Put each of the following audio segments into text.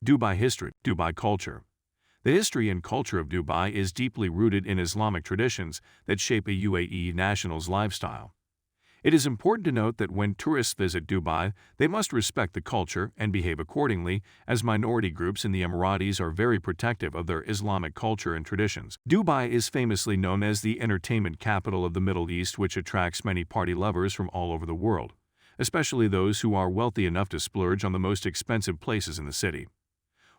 Dubai history, Dubai culture. The history and culture of Dubai is deeply rooted in Islamic traditions that shape a UAE national's lifestyle. It is important to note that when tourists visit Dubai, they must respect the culture and behave accordingly, as minority groups in the Emiratis are very protective of their Islamic culture and traditions. Dubai is famously known as the entertainment capital of the Middle East, which attracts many party lovers from all over the world, especially those who are wealthy enough to splurge on the most expensive places in the city.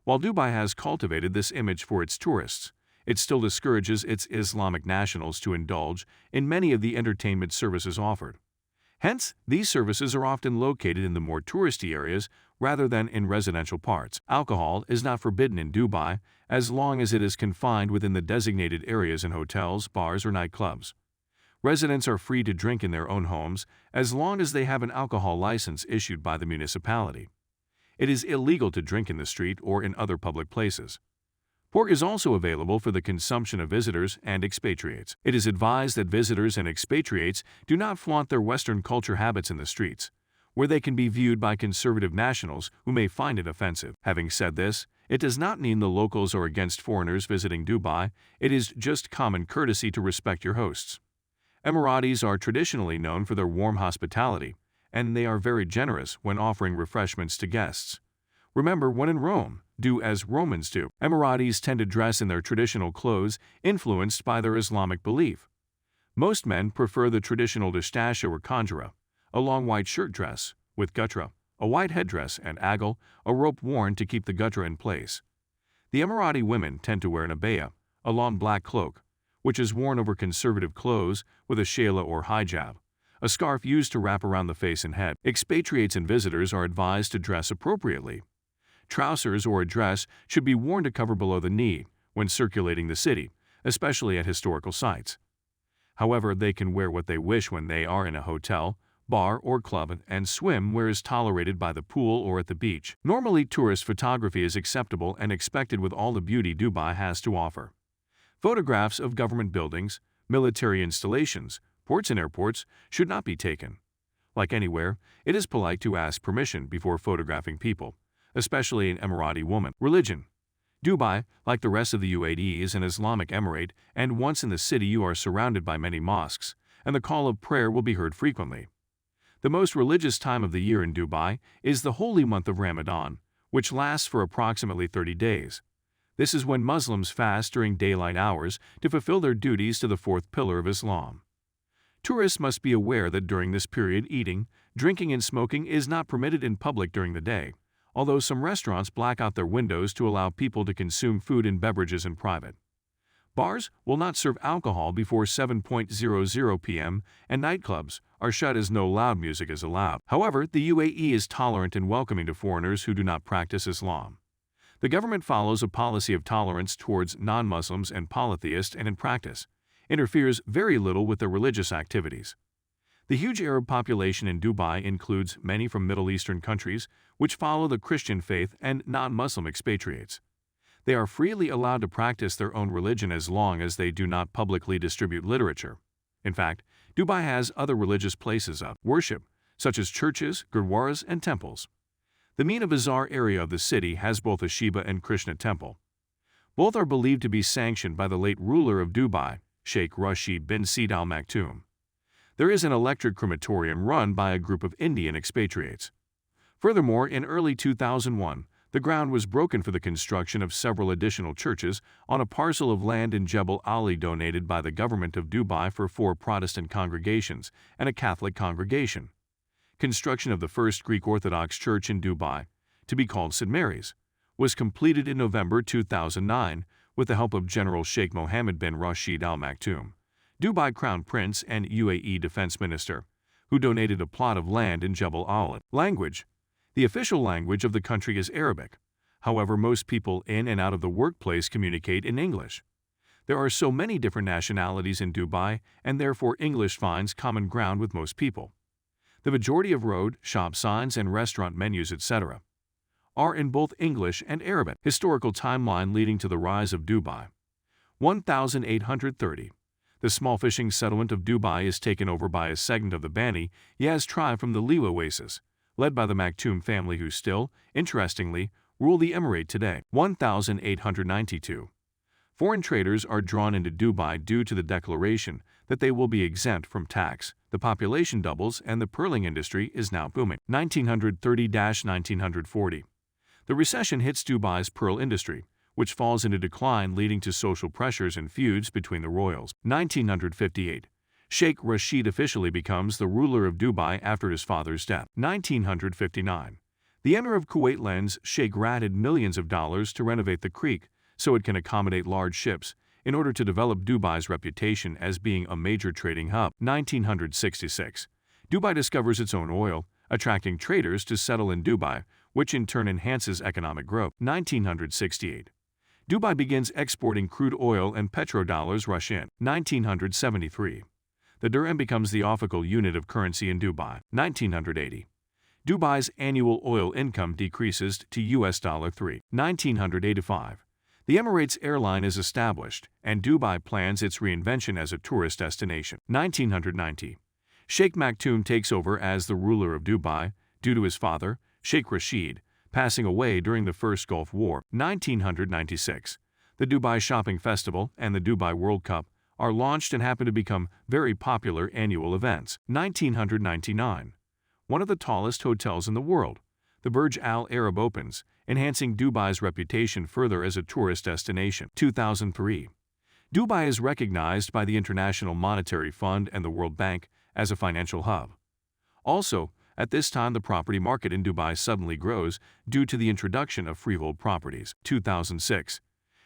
While Dubai has cultivated this image for its tourists, it still discourages its Islamic nationals to indulge in many of the entertainment services offered. Hence, these services are often located in the more touristy areas rather than in residential parts. Alcohol is not forbidden in Dubai as long as it is confined within the designated areas in hotels, bars, or nightclubs. Residents are free to drink in their own homes as long as they have an alcohol license issued by the municipality. It is illegal to drink in the street or in other public places. Pork is also available for the consumption of visitors and expatriates. It is advised that visitors and expatriates do not flaunt their Western culture habits in the streets, where they can be viewed by conservative nationals who may find it offensive. Having said this, it does not mean the locals are against foreigners visiting Dubai. It is just common courtesy to respect your hosts. Emiratis are traditionally known for their warm hospitality, and they are very generous when offering refreshments to guests. Remember, when in Rome, do as Romans do. Emiratis tend to dress in their traditional clothes, influenced by their Islamic belief. Most men prefer the traditional dashtasha or khanjara, a long white shirt dress, with gutra, a white headdress, and agal, a rope worn to keep the gutra in place. The Emirati women tend to wear an abaya, a long black cloak, which is worn over conservative clothes with a shayla or hijab, a scarf used to wrap around the face and head. Expatriates and visitors are advised to dress appropriately. Trousers or a dress should be worn to cover below the knee when circulating the city, especially at historical sites. However, they can wear what they wish when they are in a hotel, bar, or club, and swim where is tolerated by the pool or at the beach. Normally, tourist photography is acceptable and expected with all the beauty Dubai has to offer. Photographs of government buildings, military installations, ports and airports should not be taken. Like anywhere, it is polite to ask permission before photographing people, especially an Emirati woman. Religion. Dubai, like the rest of the UAE, is an Islamic emirate, and once in the city you are surrounded by many mosques, and the call of prayer will be heard frequently. The most religious time of the year in Dubai is the holy month of Ramadan, which lasts for approximately 30 days. This is when Muslims fast during daylight hours to fulfill their duties to the fourth pillar of Islam. Tourists must be aware that during this period eating, drinking, and smoking is not permitted in public during the day, although some restaurants black out their windows to allow people to consume food and beverages in private. Bars will not serve alcohol before 7:00 p.m., and nightclubs are shut as no loud music is allowed. However, the UAE is tolerant and welcoming to foreigners who do not practice Islam. The government follows a policy of tolerance towards non-Muslims and polytheists, and in practice, interferes very little with their religious activities. The huge Arab population in Dubai includes many from Middle Eastern countries, which follow the Christian faith, and non-Muslim expatriates. They are freely allowed to practice their own religion as long as they do not publicly distribute literature. In fact, Dubai has other religious places of worship, such as churches, gurdwaras, and temples. The Mina Bazaar area of the city has both a Shiva and Krishna temple. Both are believed to be sanctioned by the late ruler of Dubai, Sheikh Rashid bin Said Al Maktoum. There is an electric crematorium run by a group of Indian expatriates. Furthermore, in early 2001, the ground was broken for the construction of several additional churches on a parcel of land in Jebel Ali donated by the government of Dubai for 4 Protestant congregations and a Catholic congregation. Construction of the first Greek Orthodox church in Dubai, to be called St. Mary's, was completed in November 2009 with the help of General Sheikh Mohammed bin Rashid Al Maktoum, Dubai Crown Prince and UAE Defense Minister, who donated a plot of land in Jebel Ali. Language. The official language of the country is Arabic. However, most people in and out of the workplace communicate in English. There are so many different nationalities in Dubai, and therefore English finds common ground with most people. The majority of road, shop signs, and restaurant menus, etc., are in both English and Arabic. Historical timeline leading to the rise of Dubai. 1830. The small fishing settlement of Dubai is taken over by a segment of the Bani Yaz tribe from the Liwa Oasis, led by the Maktoum family, who still, interestingly, rule the emirate today. 1892. Foreign traders are drawn into Dubai due to the declaration that they will be exempt from tax. The population doubles and the pearling industry is now booming. 1930–1940. The recession hits Dubai's pearl industry, which falls into decline, leading to social pressures and feuds between the royals. 1958. Sheikh Rashid officially becomes the ruler of Dubai after his father's death. 1959. The Emir of Kuwait lends Sheikh Rashid millions of dollars to renovate the creek so it can accommodate large ships in order to develop Dubai's reputation as being a major trading hub. 1966. Dubai discovers its own oil, attracting traders to settle in Dubai, which in turn enhances economic growth. 1968. Dubai begins exporting crude oil and petrodollars rush in. 1973. The dirham becomes the official unit of currency in Dubai. 1980. Dubai's annual oil income decreases to $3. 1985. The Emirates Airline is established, and Dubai plans its reinvention as a tourist destination. 1990. Sheikh Maktoum takes over as the ruler of Dubai due to his father, Sheikh Rashid, passing away during the First Gulf War. 1996. The Dubai Shopping Festival and the Dubai World Cup are launched and happen to become very popular annual events. 1999. One of the tallest hotels in the world, the Burj Al Arab opens, enhancing Dubai's reputation further as a tourist destination. 2003. Dubai is recognized by the International Monetary Fund and the World Bank as a financial hub. Also, at this time the property market in Dubai suddenly grows due to the introduction of freehold properties. 2006.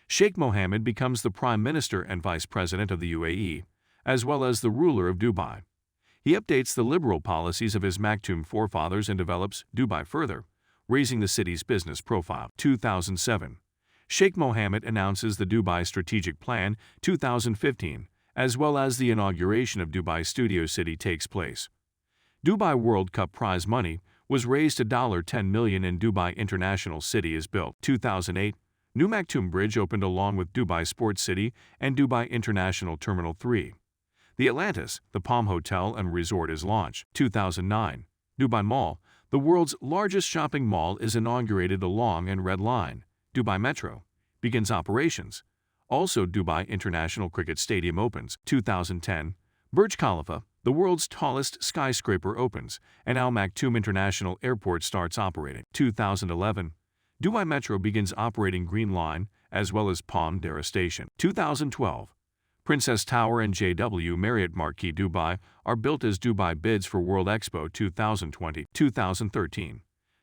Sheikh Mohammed becomes the Prime Minister and Vice President of the UAE, as well as the ruler of Dubai. He updates the liberal policies of his Maktoum forefathers and develops Dubai further, raising the city's business profile. 2007. Sheikh Mohammed announces the Dubai Strategic Plan 2015, as well as the inauguration of Dubai Studio City takes place. Dubai World Cup prize money was raised to $10 million and Dubai International City is built. 2008. New Maktoum Bridge opened along with Dubai Sports City and Dubai International Terminal 3. The Atlantis, the Palm Hotel and Resort is launched. 2009. Dubai Mall, the world's largest shopping mall, is inaugurated along and Red Line. Dubai Metro begins operations. Also, Dubai International Cricket Stadium opens. 2010. Burj Khalifa, the world's tallest skyscraper, opens, and Al Maktoum International Airport starts operating. 2011. Dubai Metro begins operating Green Line as well as Palm Dara Station. 2012. Princess Tower and JW Marriott Marquis Dubai are built as Dubai bids for World Expo 2020. 2013.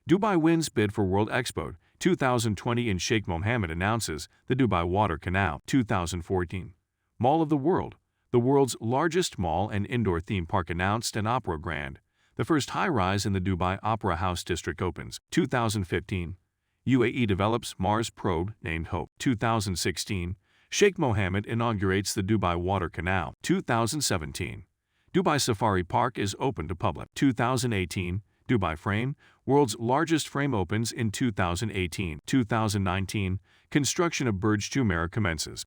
Dubai wins bid for World Expo 2020 and Sheikh Mohammed announces the Dubai Water Canal. 2014. Mall of the World, the world's largest mall and indoor theme park announced, and Opera Grand, the first high-rise in the Dubai Opera House district opens. 2015. UAE develops Mars probe named Hope. 2016. Sheikh Mohammed inaugurates the Dubai Water Canal. 2017. Dubai Safari Park is open to public. 2018. Dubai Frame, world's largest frame, opens in 2018. 2019. Construction of Burj Jumeirah commences.